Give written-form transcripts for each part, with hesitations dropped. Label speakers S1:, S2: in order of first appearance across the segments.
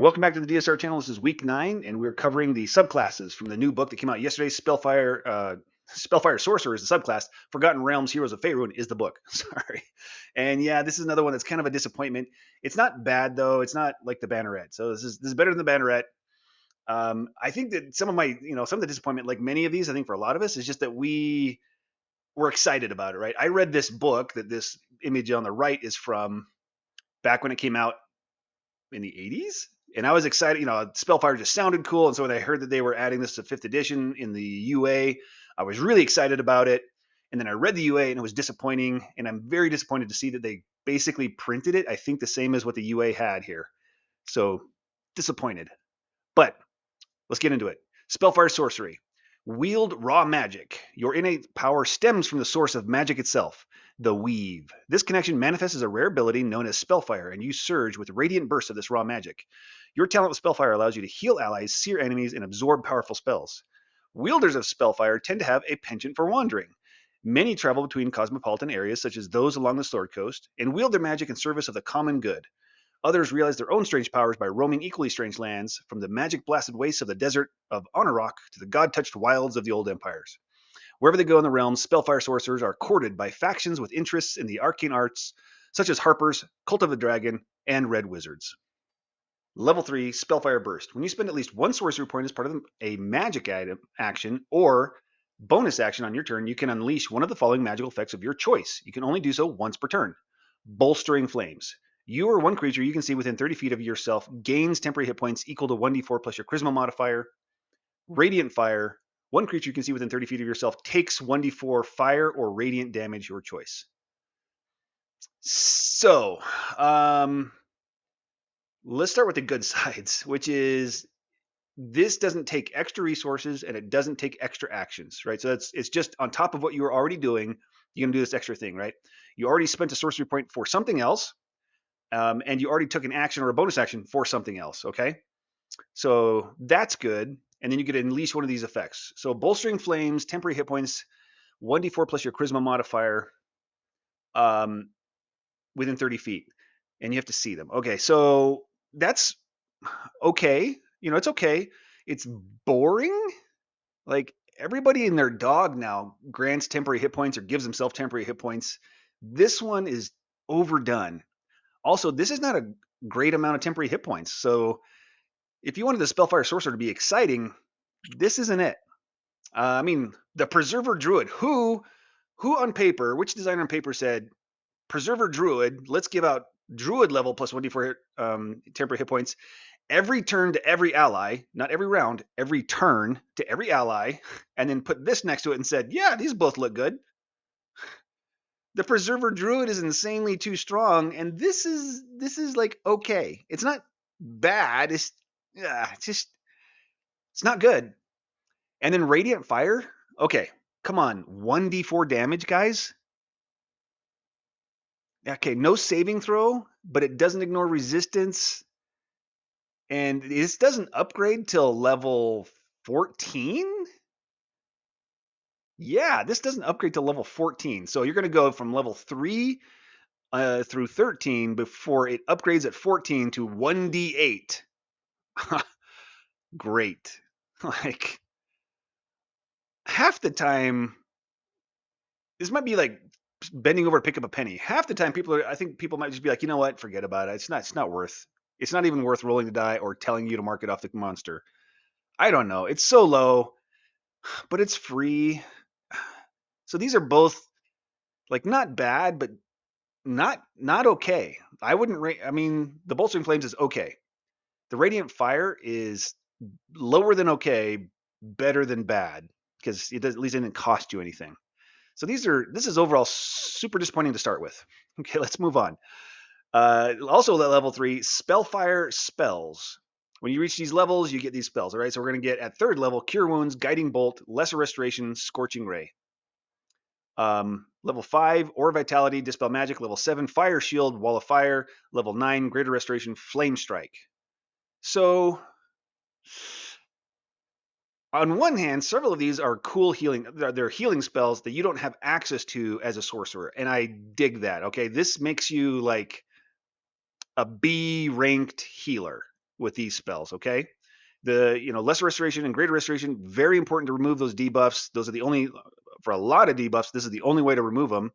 S1: Welcome back to the DSR channel. This is week 9, and we're covering the subclasses from the new book that came out yesterday. Spellfire Sorcerer is the subclass. Forgotten Realms Heroes of Faerun is the book. Sorry. And yeah, this is another one that's kind of a disappointment. It's not bad though. It's not like the Banneret. So this is better than the Banneret. I think that some of the disappointment, like many of these, I think for a lot of us, is just that we were excited about it, right? I read this book that this image on the right is from back when it came out in the 80s. And I was excited, Spellfire just sounded cool. And so when I heard that they were adding this to 5th edition in the UA, I was really excited about it. And then I read the UA and it was disappointing. And I'm very disappointed to see that they basically printed it, I think, the same as what the UA had here. So disappointed. But let's get into it. Spellfire Sorcery. Wield raw magic. Your innate power stems from the source of magic itself, the weave. This connection manifests as a rare ability known as Spellfire, and you surge with radiant bursts of this raw magic. Your talent with Spellfire allows you to heal allies, sear enemies, and absorb powerful spells. Wielders of Spellfire tend to have a penchant for wandering. Many travel between cosmopolitan areas, such as those along the Sword Coast, and wield their magic in service of the common good. Others realize their own strange powers by roaming equally strange lands, from the magic-blasted wastes of the desert of Honorrock to the god-touched wilds of the old empires. Wherever they go in the realms, Spellfire sorcerers are courted by factions with interests in the arcane arts, such as Harpers, Cult of the Dragon, and Red Wizards. Level 3, Spellfire Burst. When you spend at least one sorcery point as part of a magic item action or bonus action on your turn, you can unleash one of the following magical effects of your choice. You can only do so once per turn. Bolstering Flames. You or one creature you can see within 30 feet of yourself gains temporary hit points equal to 1d4 plus your charisma modifier. Radiant Fire. One creature you can see within 30 feet of yourself takes 1d4 fire or radiant damage, your choice. So, let's start with the good sides, which is this doesn't take extra resources and it doesn't take extra actions, right? So it's just on top of what you were already doing, you're going to do this extra thing, right? You already spent a sorcery point for something else. And you already took an action or a bonus action for something else, okay? So that's good. And then you get to unleash one of these effects. So Bolstering Flames, temporary hit points, 1d4 plus your charisma modifier within 30 feet. And you have to see them. Okay, so that's okay. It's okay. It's boring. Like everybody and their dog now grants temporary hit points or gives himself temporary hit points. This one is overdone. Also, this is not a great amount of temporary hit points. So if you wanted the Spellfire Sorcerer to be exciting, this isn't it. The Preserver Druid, who on paper, which designer on paper said, Preserver Druid, let's give out Druid level plus 1d4 temporary hit points every turn to every ally, not every round, every turn to every ally, and then put this next to it and said, yeah, these both look good. The Preserver Druid is insanely too strong, and this is like okay. It's not bad. It's not good. And then Radiant Fire. Okay, come on, 1d4 damage, guys. Okay, no saving throw, but it doesn't ignore resistance, and this doesn't upgrade till level 14. Yeah, this doesn't upgrade to level 14. So you're going to go from level 3 through 13 before it upgrades at 14 to 1d8. Great. Like half the time, this might be like bending over to pick up a penny. Half the time, I think people might just be like, you know what, forget about it. It's not even worth rolling the die or telling you to mark it off the monster. I don't know. It's so low, but it's free. So these are both like not bad, but not okay. I wouldn't rate. The Bolstering Flames is okay. The Radiant Fire is lower than okay, better than bad, because it at least didn't cost you anything. So this is overall super disappointing to start with. Okay, let's move on. Also at level 3, Spellfire spells. When you reach these levels, you get these spells. All right, so we're going to get at 3rd level Cure Wounds, Guiding Bolt, Lesser Restoration, Scorching Ray. Level 5, Aura Vitality, Dispel Magic. Level 7, Fire Shield, Wall of Fire. Level 9, Greater Restoration, Flame Strike. So on one hand, several of these are cool healing. They're healing spells that you don't have access to as a sorcerer, and I dig that. Okay, this makes you like a B ranked healer. with these spells, okay? The lesser restoration and greater restoration, very important to remove those debuffs. Those are the only, for a lot of debuffs, this is the only way to remove them.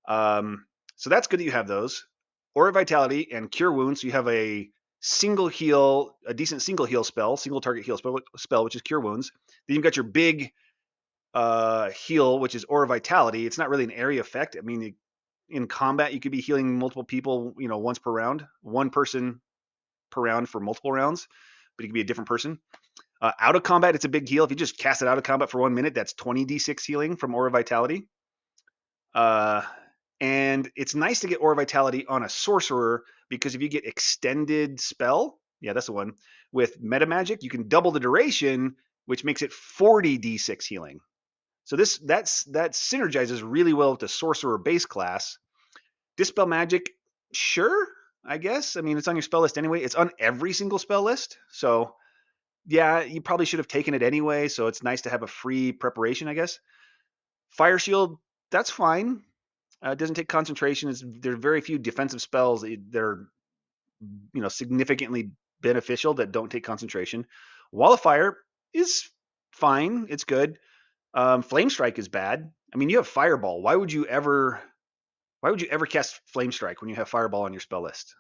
S1: So that's good that you have those. Aura Vitality and Cure Wounds. So you have a single heal, a decent single heal spell, single target heal spell, which is Cure Wounds. Then you've got your big heal, which is Aura Vitality. It's not really an area effect. I mean, in combat, you could be healing multiple people, once per round, one person per round for multiple rounds, but it could be a different person. Out of combat, it's a big heal. If you just cast it out of combat for 1 minute, that's 20 d6 healing from Aura Vitality. And it's nice to get Aura Vitality on a Sorcerer because if you get extended spell, yeah, that's the one, with meta magic, you can double the duration, which makes it 40 d6 healing. So that synergizes really well with the Sorcerer base class. Dispel Magic, sure, I guess. I mean, it's on your spell list anyway. It's on every single spell list. So, yeah, you probably should have taken it anyway. So it's nice to have a free preparation, I guess. Fire Shield, that's fine. It doesn't take concentration. There are very few defensive spells that are, significantly beneficial that don't take concentration. Wall of Fire is fine. It's good. Flame Strike is bad. I mean, you have Fireball. Why would you ever cast Flame Strike when you have Fireball on your spell list?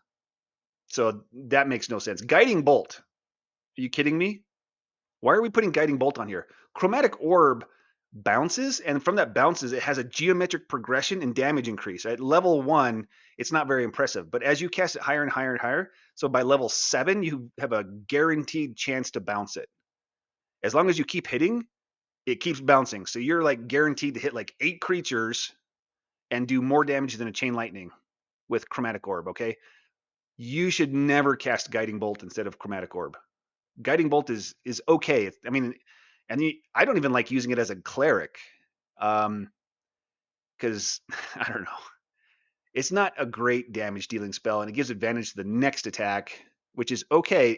S1: So that makes no sense. Guiding Bolt. Are you kidding me? Why are we putting Guiding Bolt on here? Chromatic Orb bounces, and from that bounces, it has a geometric progression and damage increase. At level 1, it's not very impressive, but as you cast it higher and higher and higher, so by level 7, you have a guaranteed chance to bounce it. As long as you keep hitting, it keeps bouncing. So you're like guaranteed to hit like 8 creatures and do more damage than a Chain Lightning with Chromatic Orb, okay? You should never cast Guiding Bolt instead of Chromatic Orb. Guiding Bolt is okay. I mean, I don't even like using it as a cleric, because I don't know. It's not a great damage dealing spell, and it gives advantage to the next attack, which is okay.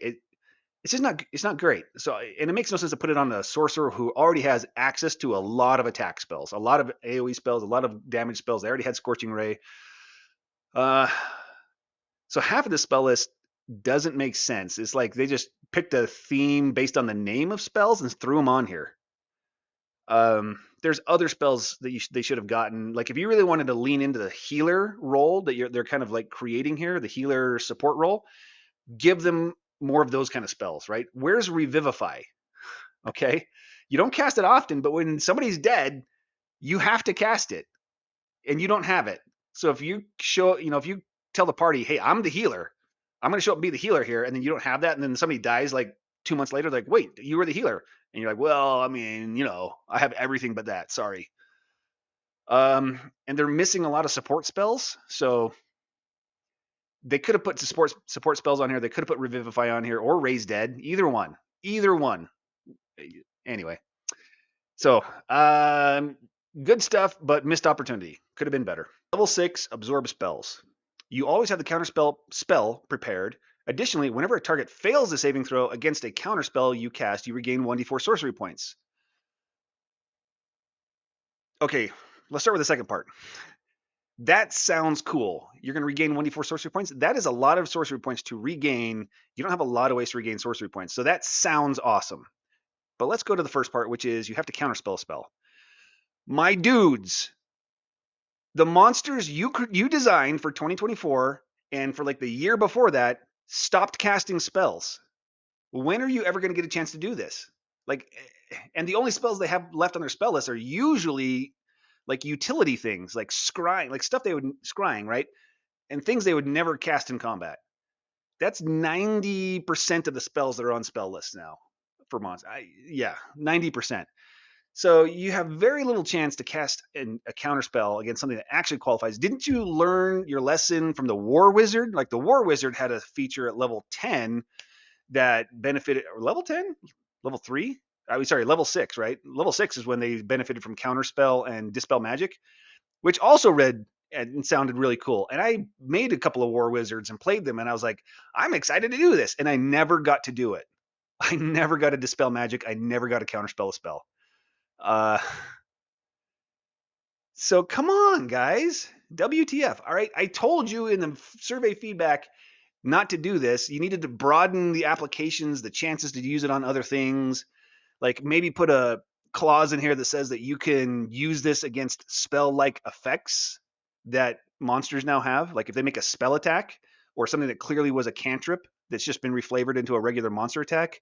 S1: It's just not. It's not great. So, and it makes no sense to put it on a sorcerer who already has access to a lot of attack spells, a lot of AOE spells, a lot of damage spells. They already had Scorching Ray. So half of the spell list doesn't make sense. It's like they just picked a theme based on the name of spells and threw them on here. There's other spells that they should have gotten. Like if you really wanted to lean into the healer role that they're kind of like creating here, the healer support role, give them more of those kind of spells, right? Where's Revivify? Okay, you don't cast it often, but when somebody's dead, you have to cast it, and you don't have it. So if you if you tell the party, hey, I'm the healer, I'm going to show up and be the healer here, and then you don't have that, and then somebody dies like 2 months later, like, wait, you were the healer. And you're like, well, I mean, I have everything but that. Sorry. And they're missing a lot of support spells. So they could have put support spells on here. They could have put Revivify on here or Raise Dead. Either one. Either one. Anyway. So, good stuff, but missed opportunity. Could have been better. Level 6, Absorb Spells. You always have the counterspell prepared. Additionally, whenever a target fails a saving throw against a counterspell you cast, you regain 1d4 sorcery points. Okay, let's start with the second part. That sounds cool. You're going to regain 1d4 sorcery points. That is a lot of sorcery points to regain. You don't have a lot of ways to regain sorcery points. So that sounds awesome. But let's go to the first part, which is you have to counterspell a spell. My dudes, the monsters you designed for 2024 and for like the year before that stopped casting spells. When are you ever going to get a chance to do this? Like, and the only spells they have left on their spell list are usually like utility things, like scrying, like stuff they would scrying, right? And things they would never cast in combat. That's 90% of the spells that are on spell lists now for monsters. Yeah, 90%. So you have very little chance to cast a counterspell against something that actually qualifies. Didn't you learn your lesson from the War Wizard? Like the War Wizard had a feature at level 10 that benefited, or level 10? Level 3? Sorry, level 6, right? Level 6 is when they benefited from counterspell and dispel magic, which also read and sounded really cool. And I made a couple of War Wizards and played them, and I was like, I'm excited to do this. And I never got to do it. I never got to dispel magic. I never got to counterspell a spell. So come on, guys. WTF. All right. I told you in the survey feedback, not to do this. You needed to broaden the applications, the chances to use it on other things. Like maybe put a clause in here that says that you can use this against spell-like effects that monsters now have. Like if they make a spell attack or something that clearly was a cantrip that's just been reflavored into a regular monster attack,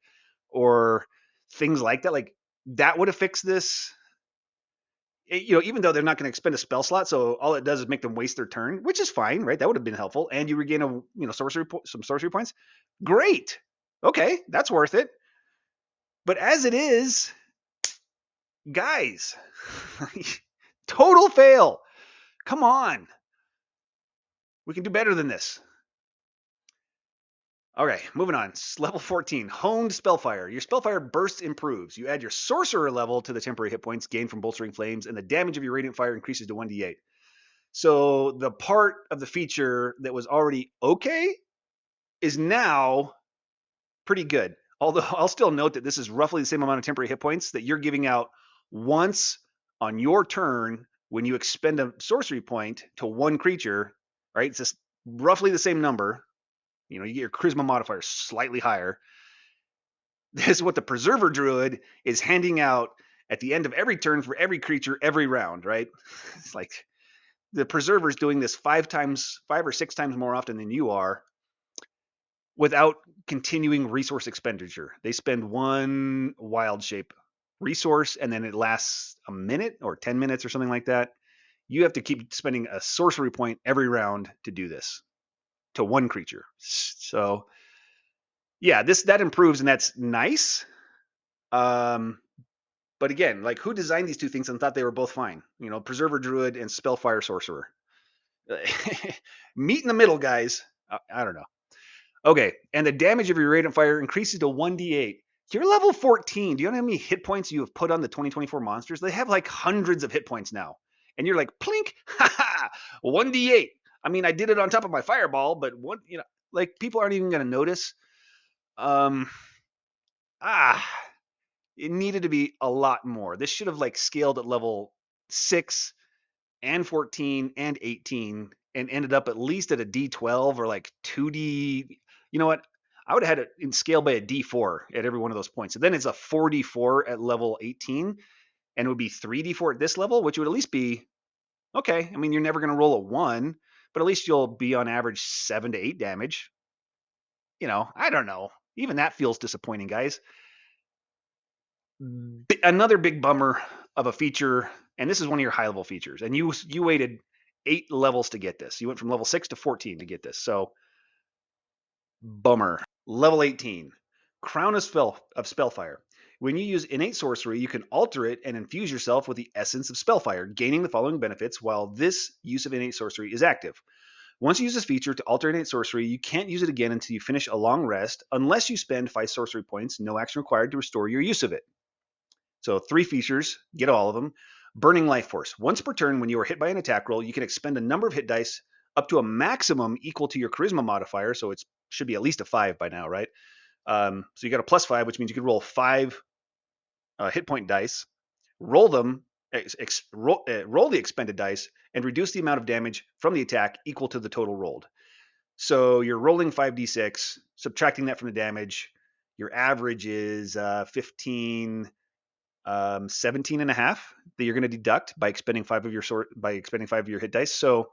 S1: or things like that. Like that would have fixed this. Even though they're not going to expend a spell slot, so all it does is make them waste their turn, which is fine, right? That would have been helpful, and you regain some sorcery points. Great, okay, that's worth it. But as it is, guys, total fail. Come on, we can do better than this. Okay, moving on. Level 14, Honed Spellfire. Your Spellfire burst improves. You add your Sorcerer level to the temporary hit points gained from Bolstering Flames, and the damage of your Radiant Fire increases to 1d8. So the part of the feature that was already okay is now pretty good. Although I'll still note that this is roughly the same amount of temporary hit points that you're giving out once on your turn when you expend a sorcery point to one creature, right? It's just roughly the same number. You get your charisma modifier slightly higher. This is what the Preserver Druid is handing out at the end of every turn for every creature every round, right? It's like the Preserver's doing this 5 or 6 times more often than you are without continuing resource expenditure. They spend one wild shape resource and then it lasts a minute or 10 minutes or something like that. You have to keep spending a sorcery point every round to do this to one creature. So yeah, that improves and that's nice. But again, like who designed these two things and thought they were both fine? Preserver Druid and Spellfire Sorcerer. Meet in the middle, guys. I don't know. Okay, and the damage of your Radiant Fire increases to 1d8. You're level 14. Do you know how many hit points you have put on the 2024 monsters? They have like hundreds of hit points now. And you're like, plink, haha, 1d8. I mean, I did it on top of my fireball, but like people aren't even going to notice. It needed to be a lot more. This should have like scaled at level 6 and 14 and 18 and ended up at least at a D12 or like 2D. You know what? I would have had it in scale by a D4 at every one of those points. So then it's a 4D4 at level 18 and it would be 3D4 at this level, which would at least be okay. I mean, you're never going to roll a 1, but at least you'll be on average 7 to 8 damage. I don't know. Even that feels disappointing, guys. Another big bummer of a feature, and this is one of your high level features, and you waited 8 levels to get this. You went from level 6 to 14 to get this. So bummer. Level 18, Crown of Spellfire. When you use innate sorcery, you can alter it and infuse yourself with the essence of Spellfire, gaining the following benefits while this use of innate sorcery is active. Once you use this feature to alter innate sorcery, you can't use it again until you finish a long rest, unless you spend 5 sorcery points, no action required to restore your use of it. So 3 features, get all of them. Burning Life Force. Once per turn, when you are hit by an attack roll, you can expend a number of hit dice up to a maximum equal to your charisma modifier. So it should be at least a 5 by now, right? So you got a +5, which means you could roll 5 hit point dice, roll them, roll the expended dice, and reduce the amount of damage from the attack equal to the total rolled. So you're rolling 5d6, subtracting that from the damage. Your average is 15, 17 and a half that you're going to deduct by expending 5 of your hit dice. So,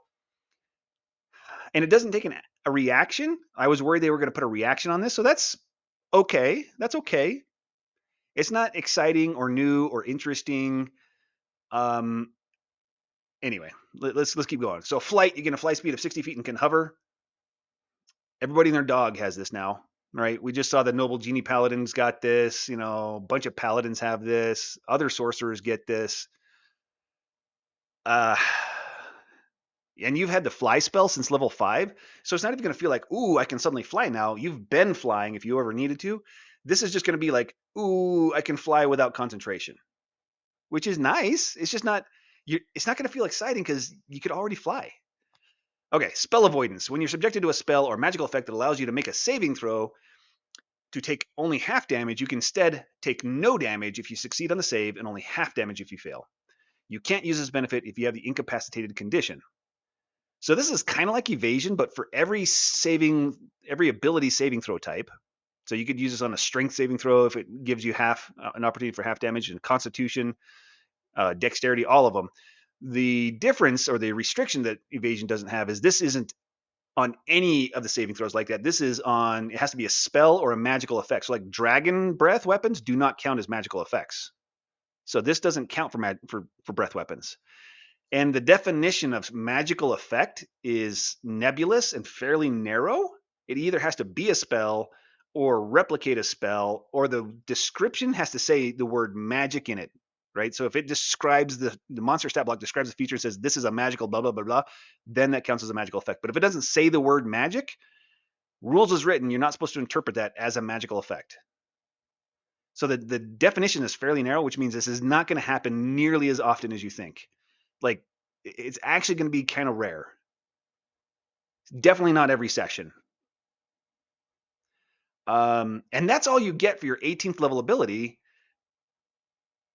S1: and it doesn't take a reaction. I was worried they were going to put a reaction on this. So that's okay. That's okay. It's not exciting or new or interesting. Anyway, let's keep going. So flight, you get a flight speed of 60 feet and can hover. Everybody and their dog has this now, right? We just saw the Noble Genie Paladins got this. A bunch of Paladins have this. Other sorcerers get this. And you've had the fly spell since level 5, so it's not even going to feel like, ooh, I can suddenly fly now. You've been flying if you ever needed to. This is just going to be like, ooh, I can fly without concentration, which is nice. It's just not. It's not going to feel exciting because you could already fly. Okay, spell avoidance. When you're subjected to a spell or magical effect that allows you to make a saving throw to take only half damage, you can instead take no damage if you succeed on the save and only half damage if you fail. You can't use this benefit if you have the incapacitated condition. So this is kind of like evasion, but for every ability saving throw type. So you could use this on a strength saving throw if it gives you an opportunity for half damage, and constitution, dexterity, all of them. The difference or the restriction that evasion doesn't have is this isn't on any of the saving throws like that. This is on, it has to be a spell or a magical effect. So like dragon breath weapons do not count as magical effects. So this doesn't count for breath weapons. And the definition of magical effect is nebulous and fairly narrow. It either has to be a spell or replicate a spell, or the description has to say the word magic in it, right? So if it describes the monster stat block describes the feature and says this is a magical blah blah blah blah, then that counts as a magical effect. But if it doesn't say the word magic, rules is written, you're not supposed to interpret that as a magical effect. So the definition is fairly narrow, which means this is not going to happen nearly as often as you think. Like, it's actually going to be kind of rare. Definitely not every session. And that's all you get for your 18th level ability,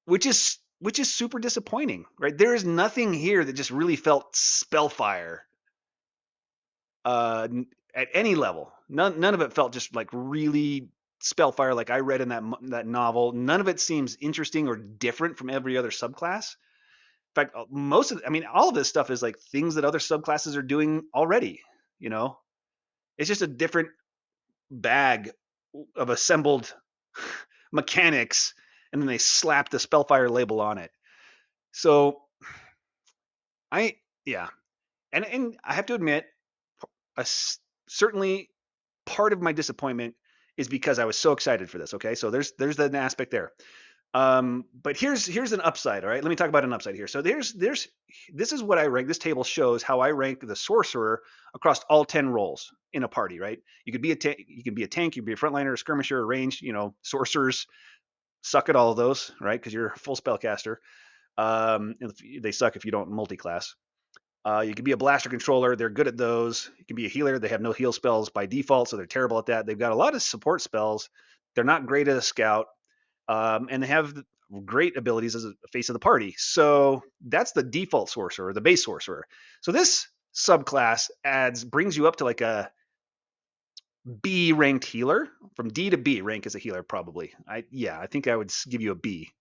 S1: which is super disappointing, right? There is nothing here that just really felt Spellfire at any level. None of it felt just like really Spellfire like I read in that novel. None of it seems interesting or different from every other subclass. In fact, all of this stuff is like things that other subclasses are doing already. You know, it's just a different bag of assembled mechanics, and then they slap the Spellfire label on it. So yeah, and I have to admit, certainly part of my disappointment is because I was so excited for this. Okay, so there's an aspect there. But here's an upside. All right, let me talk about an upside here. So this is what I rank. This table shows how I rank the sorcerer across all 10 roles in a party. Right? You could be a tank, you could be a frontliner, a skirmisher, a range. Sorcerers suck at all of those, right? Because you're a full spellcaster. They suck if you don't multi-class. You can be a blaster controller. They're good at those. You can be a healer. They have no heal spells by default, so they're terrible at that. They've got a lot of support spells. They're not great at a scout. And they have great abilities as a face of the party. So that's the default sorcerer, the base sorcerer. So this subclass brings you up to like a B ranked healer, from D to B rank as a healer, probably. I think I would give you a B,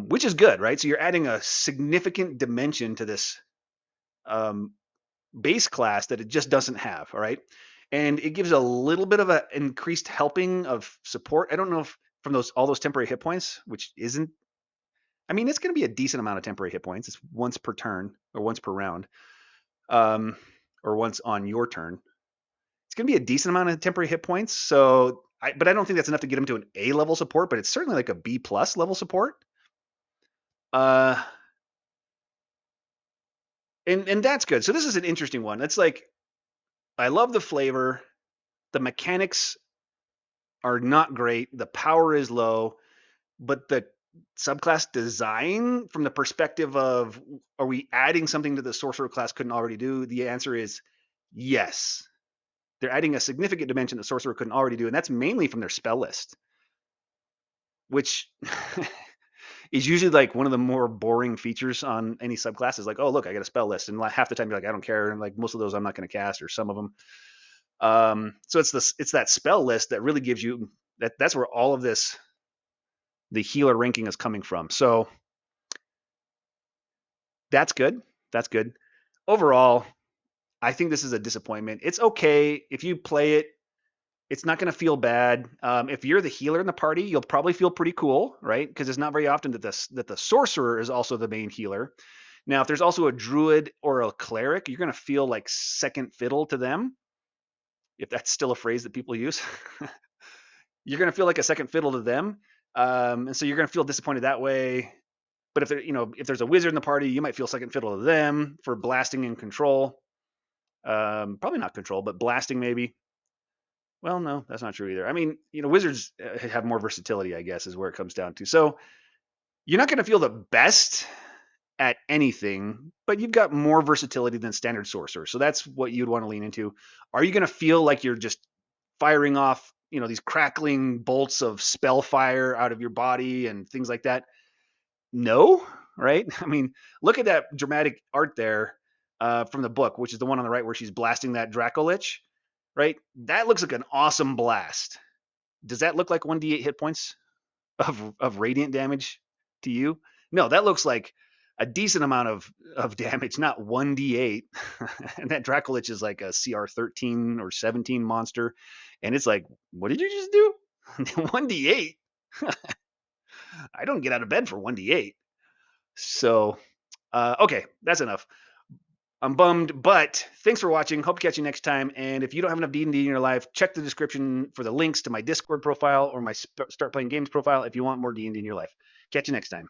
S1: which is good, right? So you're adding a significant dimension to this base class that it just doesn't have. All right. And it gives a little bit of an increased helping of support. I don't know if from all those temporary hit points, which isn't, it's going to be a decent amount of temporary hit points. It's once per turn or once per round, or once on your turn. It's going to be a decent amount of temporary hit points. But I don't think that's enough to get him to an A level support, but it's certainly like a B plus level support. And that's good. So this is an interesting one. It's like, I love the flavor. The mechanics are not great. The power is low, but the subclass design, from the perspective of, are we adding something that the sorcerer class couldn't already do? The answer is yes. They're adding a significant dimension that sorcerer couldn't already do, and that's mainly from their spell list, which is usually like one of the more boring features on any subclass. Is like, oh look, I got a spell list, and like half the time you're like, I don't care, and like most of those I'm not going to cast, or some of them. So it's that spell list that really gives you that's where all of this, the healer ranking, is coming from. So that's good. That's good. Overall, I think this is a disappointment. It's okay if you play it. It's not going to feel bad. If you're the healer in the party, you'll probably feel pretty cool, right? Because it's not very often that the sorcerer is also the main healer. Now, if there's also a druid or a cleric, you're going to feel like second fiddle to them, if that's still a phrase that people use. You're going to feel like a second fiddle to them, and so you're going to feel disappointed that way. But if there's a wizard in the party, you might feel second fiddle to them for blasting and control. Probably not control, but blasting maybe. Well, no, that's not true either. Wizards have more versatility, I guess, is where it comes down to. So you're not going to feel the best at anything, but you've got more versatility than standard sorcerer. So that's what you'd want to lean into. Are you going to feel like you're just firing off, these crackling bolts of spellfire out of your body and things like that? No, right? Look at that dramatic art there. from the book, which is the one on the right where she's blasting that Dracolich, right? That looks like an awesome blast. Does that look like 1d8 hit points of radiant damage to you? No, that looks like a decent amount of damage, not 1d8. And that Dracolich is like a CR 13 or 17 monster. And it's like, what did you just do? 1d8? I don't get out of bed for 1d8. So, okay, that's enough. I'm bummed, but thanks for watching. Hope to catch you next time. And if you don't have enough D&D in your life, check the description for the links to my Discord profile or my Start Playing Games profile if you want more D&D in your life. Catch you next time.